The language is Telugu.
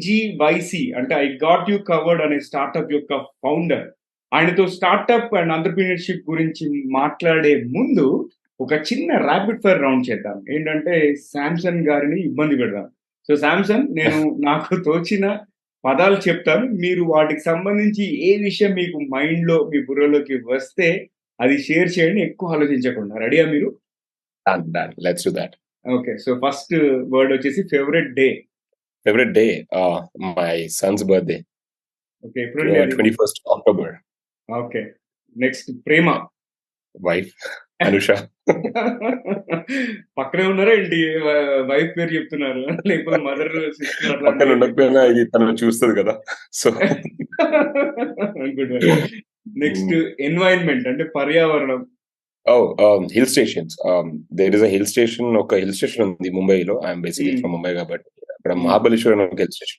ఐజీవైసీ అంటే ఐ గాట్ యూ కవర్డ్ అనే స్టార్టప్ యొక్క ఫౌండర్. ఆయనతో స్టార్టప్ అండ్ ఎంటర్‌ప్రెన్యూర్‌షిప్ గురించి మాట్లాడే ముందు ఒక చిన్న రాపిడ్ ఫైర్ రౌండ్ చేద్దాం. ఏంటంటే శాంసన్ గారిని ఇబ్బంది పెడదాం. సో శాంసన్ నేను నాకు తోచిన పదాలు చెప్తాను. మీరు వాటికి సంబంధించి ఏ విషయం మీకు మైండ్‌లో మీ బుర్రలోకి వస్తే అది షేర్ చేయండి ఎక్కువ ఆలోచించకుండా. రెడీయా మీరు? Done. Let's do that. Okay. So first word వచ్చేసి favourite day. Favorite day? My son's birthday, okay. ఎప్పుడండి అది? 21st October. ఓకే. నెక్స్ట్ ప్రేమ. Wife, Anusha. పక్కనే ఉన్నారా ఏంటి? వైఫ్ పేరు చెప్తున్నారు. లేకపోతే మదర్, సిస్టర్ అట్లా పక్కన ఉండకపోయినా ఇది తను చూస్తది కదా. So good one. Next environment అంటే పర్యావరణం. hill stations. There is a hill station. ఒక hill station ఉంది ముంబైలో. ఐఎమ్ బేసిక్లీ హ్మ్. ఫ్రమ్ ముంబై కాబట్టి అక్కడ హ్మ్. మహాబలేశ్వరం ఒక hill station.